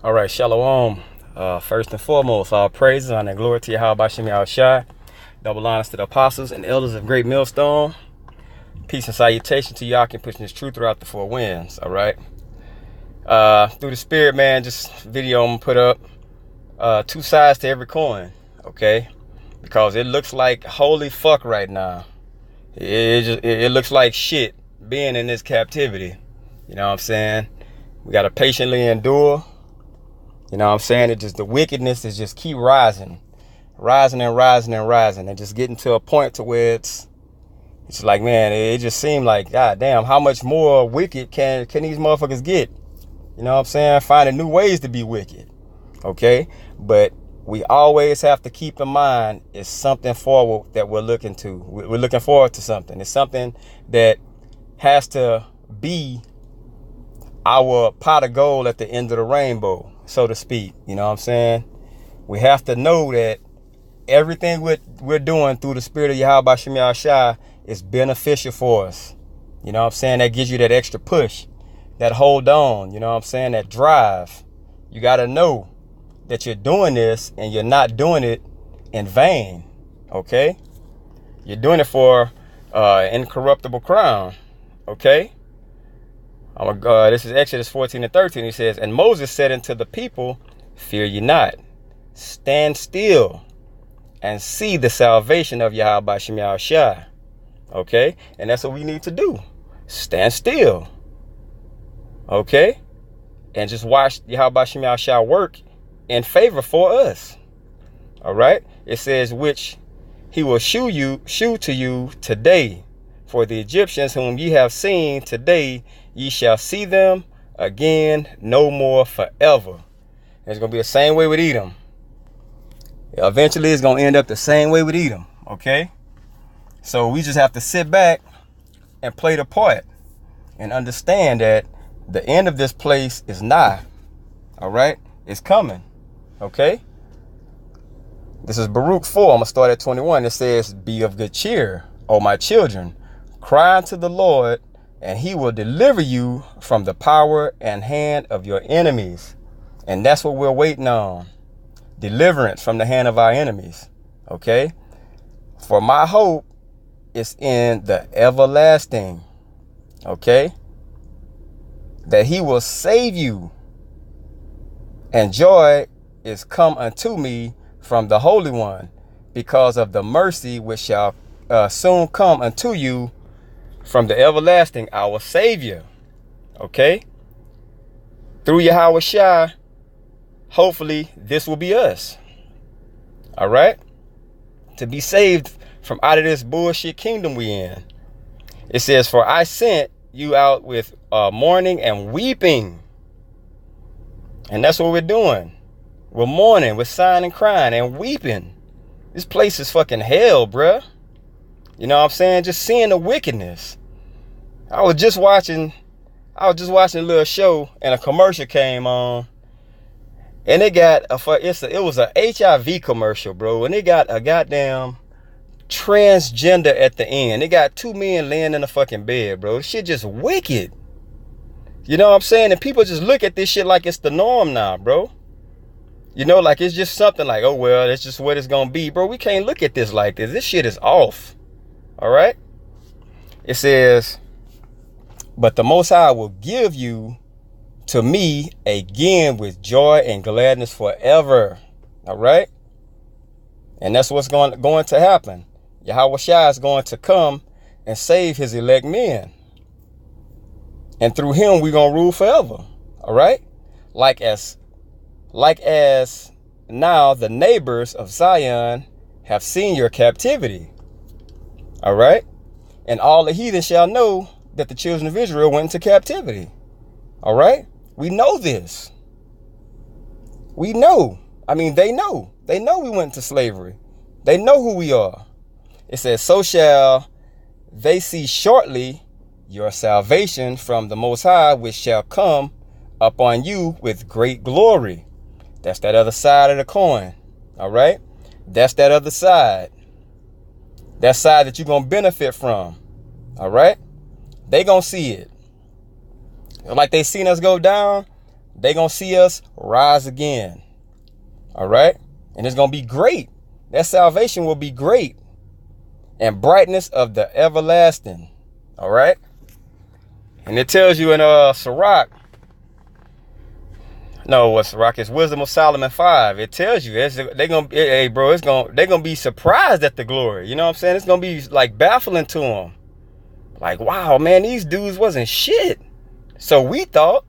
All right, Shalom. First and foremost, all praises and glory to Yahweh Shem Yahushai. Double honors to the apostles and elders of Great Millstone. Peace and salutation to y'all. Can pushing this truth throughout the four winds. All right. Through the spirit, man, just video I'm gonna put up. Two sides to every coin. Okay, because it looks like holy fuck right now. It looks like shit being in this captivity. You know what I'm saying? We gotta patiently endure. You know what I'm saying? It just, the wickedness is just keep rising and just getting to a point to where it's like, man, it just seemed like, god damn, how much more wicked can these motherfuckers get? You know what I'm saying? Finding new ways to be wicked. Okay? But we always have to keep in mind it's something forward that we're looking to. We're looking forward to something. It's something that has to be our pot of gold at the end of the rainbow, so to speak. You know what I'm saying? We have to know that everything we're doing through the spirit of Yahweh Shem Yahushai is beneficial for us. You know what I'm saying? That gives you that extra push, that hold on, you know what I'm saying? That drive. You got to know that you're doing this and you're not doing it in vain. Okay? You're doing it for incorruptible crown. Okay? This is Exodus 14:13. He says, and Moses said unto the people, fear ye not, stand still and see the salvation of Yahweh Shem Yahushai. Okay? And that's what we need to do. Stand still. Okay? And just watch Yahweh Shem Yahushai work in favor for us. All right? It says, which he will shew to you today. For the Egyptians whom ye have seen today, ye shall see them again no more forever. It's going to be the same way with Edom. Eventually, it's going to end up the same way with Edom. Okay? So we just have to sit back and play the part and understand that the end of this place is nigh. All right? It's coming. Okay? This is Baruch 4. I'm going to start at 21. It says, be of good cheer, O my children. Cry unto the Lord, and he will deliver you from the power and hand of your enemies. And that's what we're waiting on. Deliverance from the hand of our enemies. Okay? For my hope is in the everlasting. Okay? That he will save you. And joy is come unto me from the Holy One, because of the mercy which shall soon come unto you from the everlasting, our Savior. Okay? Through Yahweh Shai, hopefully this will be us. All right? To be saved from out of this bullshit kingdom we in. It says, for I sent you out with mourning and weeping. And that's what we're doing. We're mourning, we're sighing and crying and weeping. This place is fucking hell, bruh. You know what I'm saying? Just seeing the wickedness. I was just watching a little show and a commercial came on. And it was a HIV commercial, bro. And it got a goddamn transgender at the end. It got two men laying in the fucking bed, bro. This shit just wicked. You know what I'm saying? And people just look at this shit like it's the norm now, bro. You know, like it's just something like, oh, well, that's just what it's going to be. Bro, we can't look at this like this. This shit is off. All right? It says, but the Most High will give you to me again with joy and gladness forever. All right? And that's what's going to happen. Yahweh Shai is going to come and save his elect men. And through him, we're going to rule forever. All right? Like as now the neighbors of Zion have seen your captivity. All right? And all the heathen shall know that the children of Israel went into captivity. All right? We know this. We know. I mean, they know. They know we went into slavery. They know who we are. It says, so shall they see shortly your salvation from the Most High, which shall come upon you with great glory. That's that other side of the coin. All right? That's that other side. That side that you're going to benefit from. All right? They going to see it. Like they seen us go down, They gonna see us rise again. All right? And it's gonna be great. That salvation will be great. And brightness of the everlasting. All right? And it tells you in Sirach. No, what's Sirach? It's Wisdom of Solomon 5. It tells you they're gonna be surprised at the glory. You know what I'm saying? It's gonna be like baffling to them. Like, wow, man, these dudes wasn't shit. So we thought.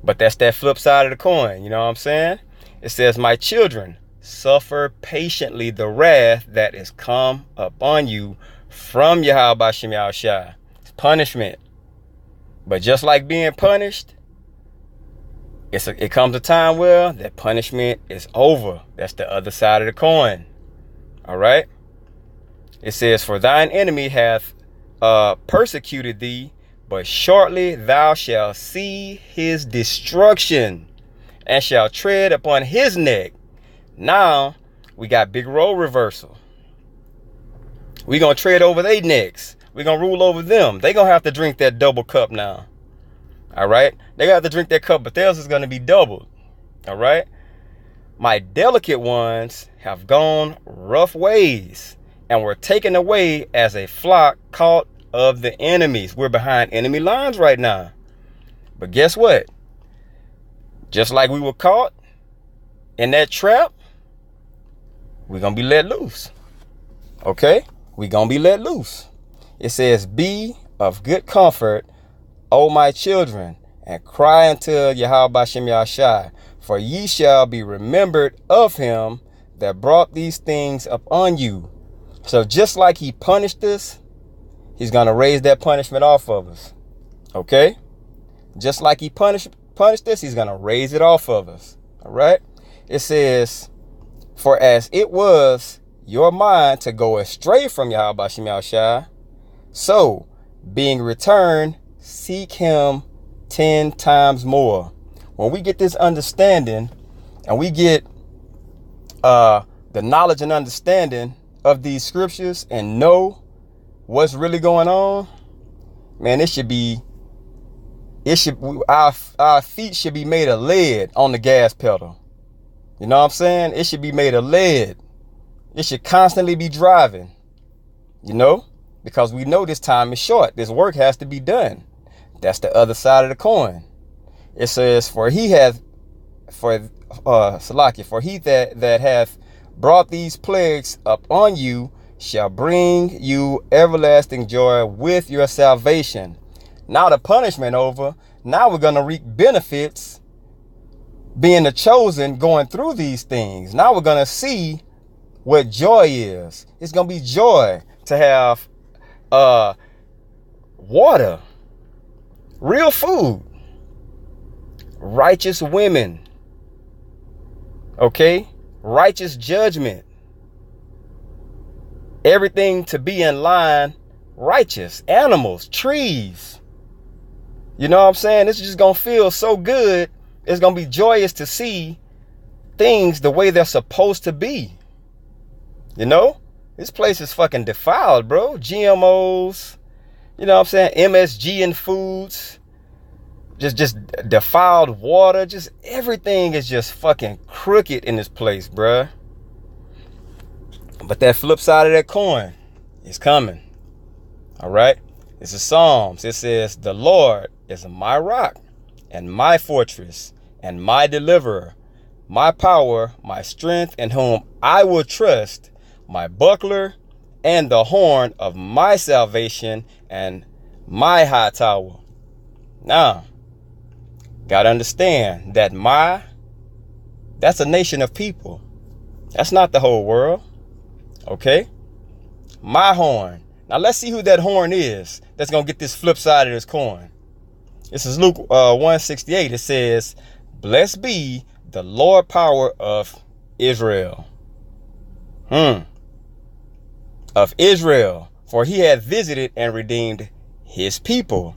But that's that flip side of the coin. You know what I'm saying? It says, my children, suffer patiently the wrath that is come upon you from Yahweh B'Shem Yahushua. It's punishment. But just like being punished, it comes a time where that punishment is over. That's the other side of the coin. All right? It says, for thine enemy hath persecuted thee, but shortly thou shalt see his destruction and shalt tread upon his neck. Now, we got big role reversal. We're going to tread over their necks. We're going to rule over them. They're going to have to drink that double cup now. All right? They got to drink that cup, but theirs is going to be doubled. All right? My delicate ones have gone rough ways and were taken away as a flock caught of the enemies. We're behind enemy lines right now. But guess what? Just like we were caught in that trap, we're going to be let loose. Okay? We're going to be let loose. It says, be of good comfort, O my children, and cry unto Yahweh B'Shem Yahushua, for ye shall be remembered of him that brought these things upon you. So just like he punished us, he's going to raise that punishment off of us. Okay? Just like he punished us, he's going to raise it off of us. All right? It says, for as it was your mind to go astray from Yahweh B'Shem Yahushua, so being returned, seek him 10 times more. When we get this understanding and we get the knowledge and understanding of these scriptures and know what's really going on, man, our feet should be made of lead on the gas pedal. You know what I'm saying? It should be made of lead. It should constantly be driving, you know, because we know this time is short. This work has to be done. That's the other side of the coin. It says, for he that hath brought these plagues upon you shall bring you everlasting joy with your salvation. Now the punishment over. Now we're going to reap benefits being the chosen, going through these things. Now we're going to see what joy is. It's going to be joy to have water, real food, righteous women, okay, righteous judgment, everything to be in line, righteous, animals, trees. You know what I'm saying? It's just going to feel so good. It's going to be joyous to see things the way they're supposed to be. You know, this place is fucking defiled, bro. GMOs, you know what I'm saying? MSG in foods, just defiled water, just everything is just fucking crooked in this place, bruh. But that flip side of that coin is coming. All right. It's a Psalms. It says, the Lord is my rock and my fortress and my deliverer, my power, my strength, in whom I will trust, my buckler and the horn of my salvation and my high tower. Now, gotta understand that that's a nation of people. That's not the whole world. Okay? My horn. Now let's see who that horn is that's gonna get this flip side of this coin. This is Luke 1:68. It says, blessed be the Lord power of Israel. Of Israel, for he hath visited and redeemed his people,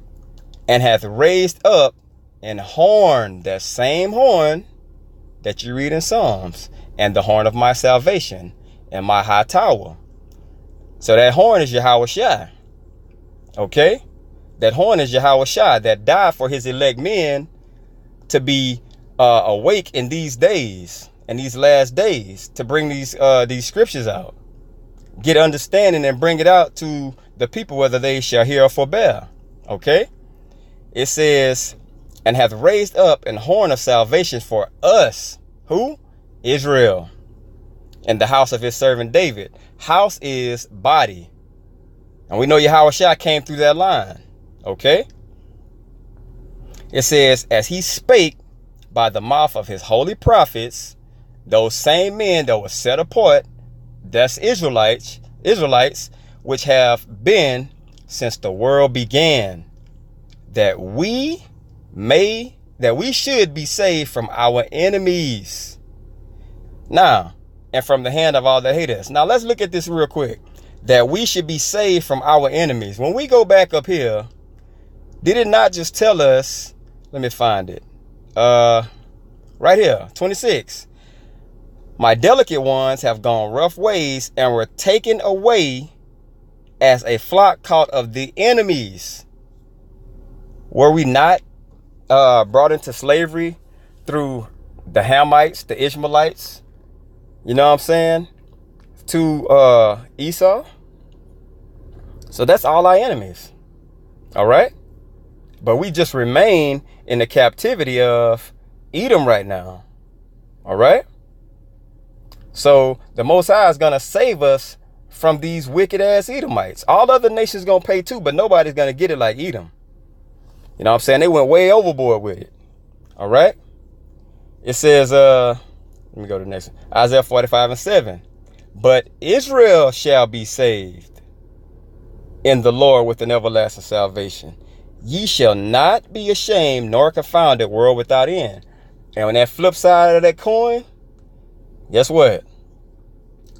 and hath raised up an horn, that same horn that you read in Psalms, and the horn of my salvation and my high tower. So that horn is Yahushua. Okay? That horn is Yahushua that died for his elect men to be awake in these days, in these last days, to bring these scriptures out, get understanding and bring it out to the people, whether they shall hear or forbear. Okay? It says, and hath raised up an horn of salvation for us. Who? Israel. And the house of his servant David. House is body. And we know Yahushua came through that line. Okay? It says, as he spake by the mouth of his holy prophets, those same men that were set apart, that's Israelites, which have been since the world began, that we should be saved from our enemies. Now, and from the hand of all that hate us. Now, let's look at this real quick. That we should be saved from our enemies. When we go back up here, did it not just tell us, let me find it. Right here, 26. My delicate ones have gone rough ways and were taken away as a flock caught of the enemies. Were we not brought into slavery through the Hamites, the Ishmaelites? You know what I'm saying? To Esau. So that's all our enemies. All right? But we just remain in the captivity of Edom right now. All right? So the Most High is going to save us from these wicked ass Edomites. All other nations going to pay too, but nobody's going to get it like Edom. You know what I'm saying? They went way overboard with it. All right? It says, let me go to the next one. Isaiah 45:7. But Israel shall be saved in the Lord with an everlasting salvation. Ye shall not be ashamed nor confounded, world without end. And on that flip side of that coin, guess what?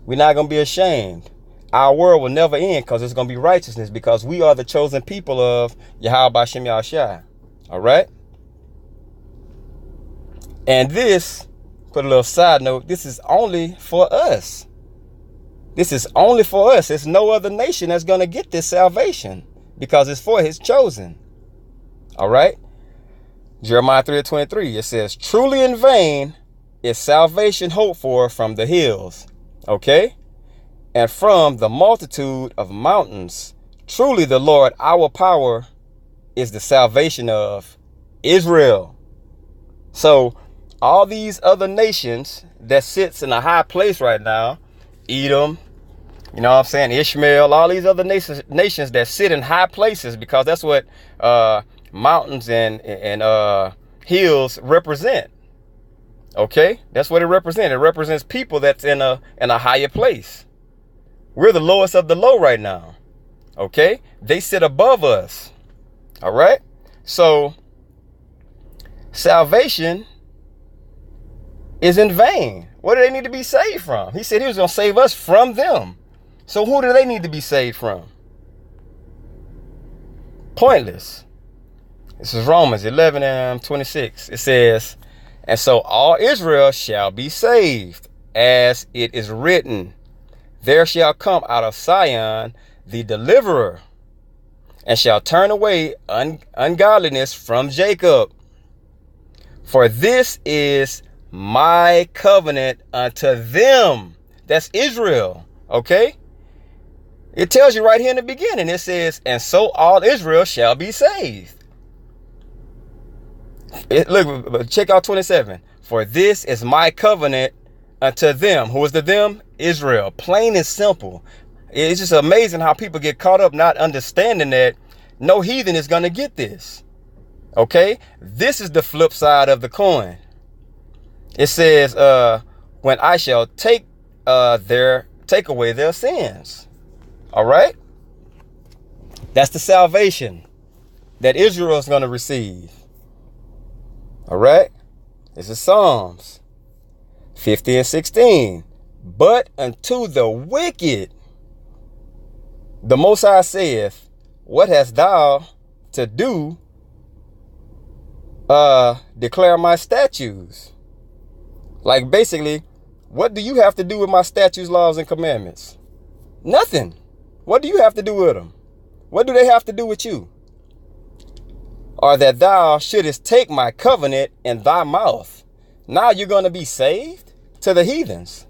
We're not going to be ashamed. Our world will never end because it's going to be righteousness, because we are the chosen people of Yahweh B'Shem Yahushua. All right? And this, put a little side note, this is only for us. This is only for us. There's no other nation that's going to get this salvation because it's for his chosen. All right? Jeremiah 3:23, it says, truly in vain is salvation hoped for from the hills. Okay? And from the multitude of mountains. Truly the Lord, our power, is the salvation of Israel. So all these other nations that sits in a high place right now, Edom, you know what I'm saying, Ishmael, all these other nations that sit in high places, because that's what mountains and hills represent. Okay, that's what it represents. It represents people that's in a higher place. We're the lowest of the low right now. Okay, they sit above us. All right, so salvation is in vain. What do they need to be saved from? He said he was going to save us from them. So who do they need to be saved from? Pointless. This is Romans 11:26. It says, and so all Israel shall be saved, as it is written, there shall come out of Zion the deliverer, and shall turn away ungodliness from Jacob. For this is my covenant unto them. That's Israel. Okay? It tells you right here in the beginning. It says, and so all Israel shall be saved. Look, check out 27. For this is my covenant unto them. Who is the them? Israel. Plain and simple. It's just amazing how people get caught up not understanding that no heathen is going to get this. Okay? This is the flip side of the coin. It says, when I shall take away their sins. All right? That's the salvation that Israel is going to receive. All right? This is Psalms 50:16. But unto the wicked, the Most High saith, what hast thou to do? Declare my statutes. Like basically, what do you have to do with my statutes, laws, and commandments? Nothing. What do you have to do with them? What do they have to do with you? or that thou shouldest take my covenant in thy mouth. Now you're going to be saved to the heathens.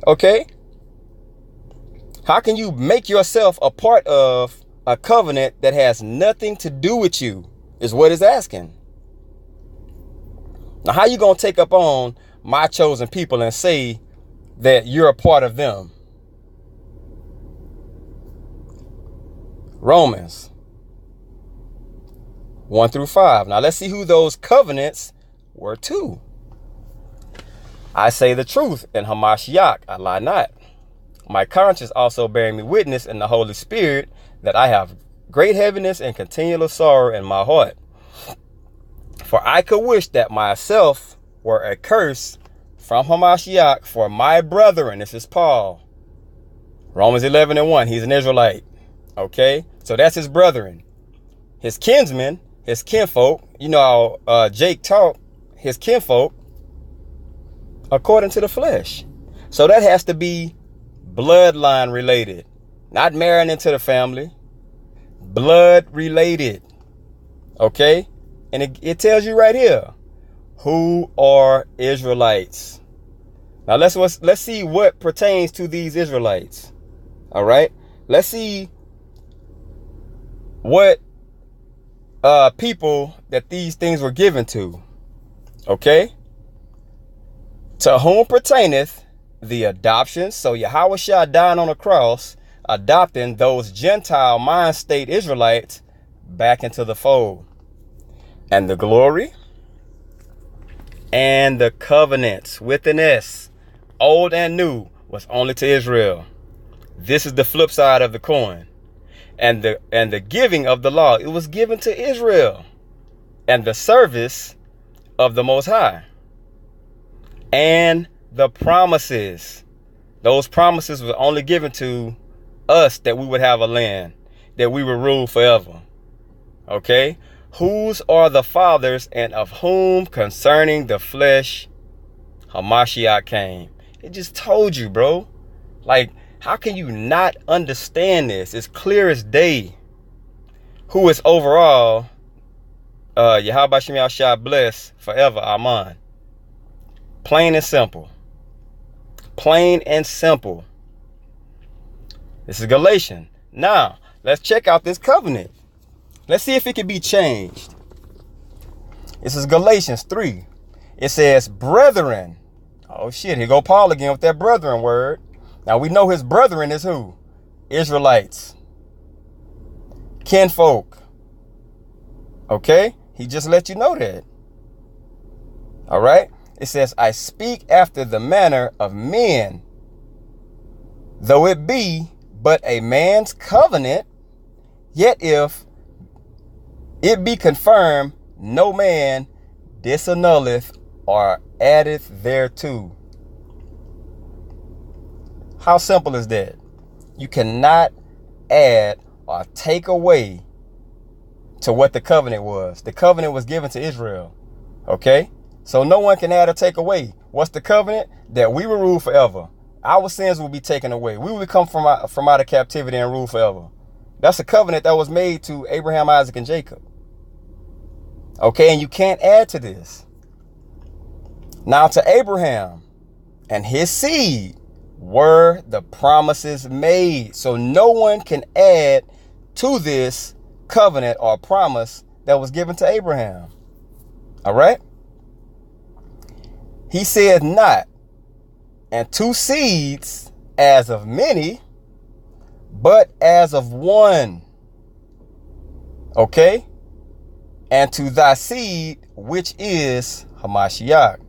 Okay? How can you make yourself a part of a covenant that has nothing to do with you, is what it's asking. Now, how you going to take up on my chosen people and say that you're a part of them? Romans 1-5. Now, let's see who those covenants were to. I say the truth in Hamashiach, I lie not. My conscience also bearing me witness in the Holy Spirit that I have great heaviness and continual sorrow in my heart. For I could wish that myself were accursed from Hamashiach for my brethren. This is Paul. Romans 11:1. He's an Israelite. Okay, so that's his brethren, his kinsmen, his kinfolk. You know how Jake taught his kinfolk according to the flesh. So that has to be bloodline related, not marrying into the family. Blood related. Okay, and it tells you right here who are Israelites. Now let's see what pertains to these Israelites. All right, let's see what people that these things were given to. Okay, to whom pertaineth the adoption. So Yahushua dying on the cross, adopting those Gentile mind state Israelites back into the fold. And the glory and the covenants with an S, old and new, was only to Israel. This is the flip side of the coin. And the giving of the law, it was given to Israel. And the service of the Most High. And the promises. Those promises were only given to us, that we would have a land, that we would rule forever. Okay? Whose are the fathers, and of whom concerning the flesh Hamashiach came. It just told you, bro. Like, how can you not understand this? It's clear as day. Who is overall Yahweh Shem Yahshua blessed forever. Amen. Plain and simple. Plain and simple. This is Galatians. Now, let's check out this covenant. Let's see if it can be changed. This is Galatians 3. It says, brethren. Oh shit, here go Paul again with that brethren word. Now we know his brethren is who? Israelites. Kinfolk. Okay? He just let you know that. All right? It says, I speak after the manner of men, though it be but a man's covenant, yet if it be confirmed, no man disannulleth or addeth thereto. How simple is that? You cannot add or take away to what the covenant was. The covenant was given to Israel. Okay? So no one can add or take away. What's the covenant? That we will rule forever. Our sins will be taken away. We will come from out of captivity and rule forever. That's a covenant that was made to Abraham, Isaac, and Jacob. Okay, and you can't add to this. Now to Abraham and his seed were the promises made. So no one can add to this covenant or promise that was given to Abraham. All right? He said not, and two seeds as of many, but as of one. Okay? And to thy seed, which is Hamashiach.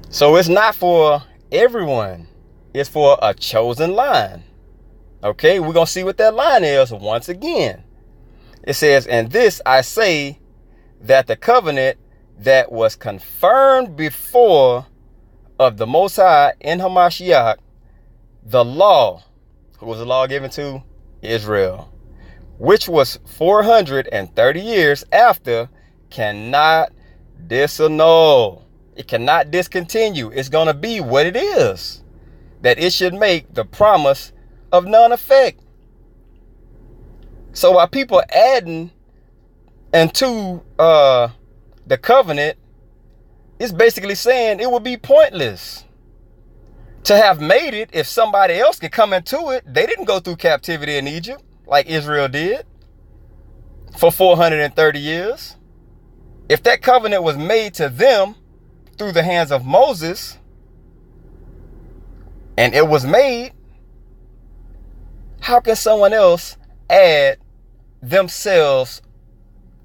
So it's not for everyone. It's for a chosen line. Okay, we're going to see what that line is once again. It says, and this I say, that the covenant that was confirmed before of the Most High in Hamashiach, the law, who was the law given to? Israel, which was 430 years after, cannot disannul. It cannot discontinue. It's going to be what it is. That it should make the promise of none effect. So while people adding into the covenant, it's basically saying it would be pointless to have made it if somebody else could come into it. They didn't go through captivity in Egypt like Israel did for 430 years. If that covenant was made to them through the hands of Moses, and it was made, how can someone else add themselves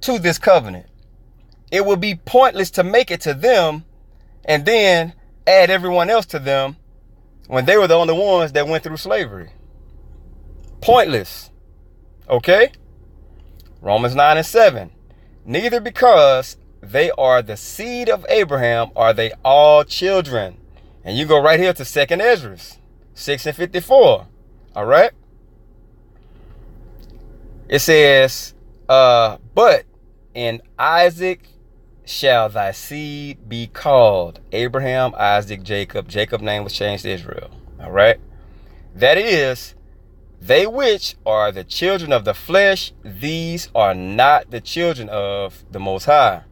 to this covenant? It would be pointless to make it to them and then add everyone else to them when they were the only ones that went through slavery. Pointless. Okay? Romans 9:7. Neither because they are the seed of Abraham are they all children. And you go right here to 2nd Ezra 6:54. All right? It says, but in Isaac shall thy seed be called. Abraham, Isaac, Jacob. Jacob's name was changed to Israel. All right? That is, they which are the children of the flesh, these are not the children of the Most High.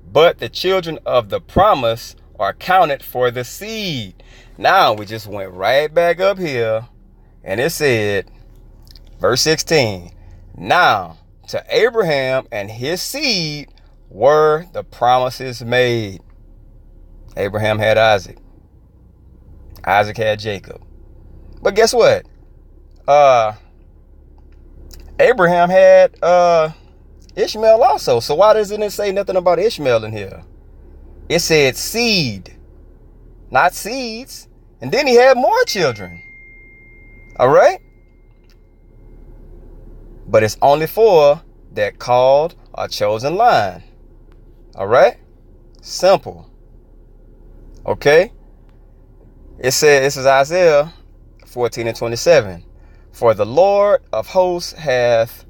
But the children of the promise are counted for the seed. Now we just went right back up here and it said, verse 16, now to Abraham and his seed were the promises made. Abraham had Isaac. Isaac had Jacob. But guess what? Abraham had Ishmael also. So why doesn't it say nothing about Ishmael in here? It said seed, not seeds. And then he had more children. All right? But it's only for that called or chosen line. All right? Simple. Okay? It says, this is Isaiah 14:27. For the Lord of hosts hath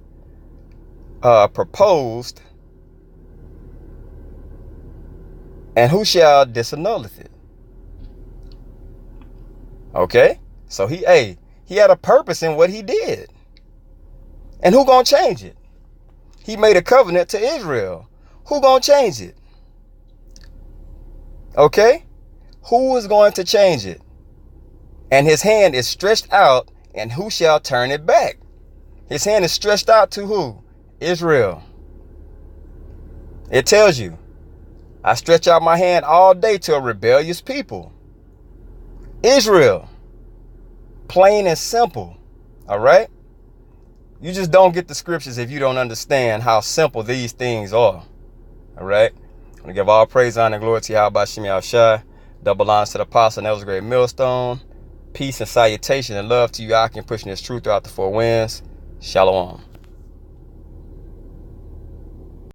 proposed, and who shall disannulleth it? Okay? So he had a purpose in what he did. And who gonna change it? He made a covenant to Israel. Who gonna change it? Okay? Who is going to change it? And his hand is stretched out, and who shall turn it back? His hand is stretched out to who? Israel. It tells you, I stretch out my hand all day to a rebellious people. Israel. Plain and simple. All right? You just don't get the scriptures if you don't understand how simple these things are. All right? I'm going to give all praise, honor, and glory to Yahweh Shem Yahushai. Double honors to the apostle, and that was a great millstone. Peace and salutation and love to you, Akim, pushing this truth throughout the four winds. Shalom.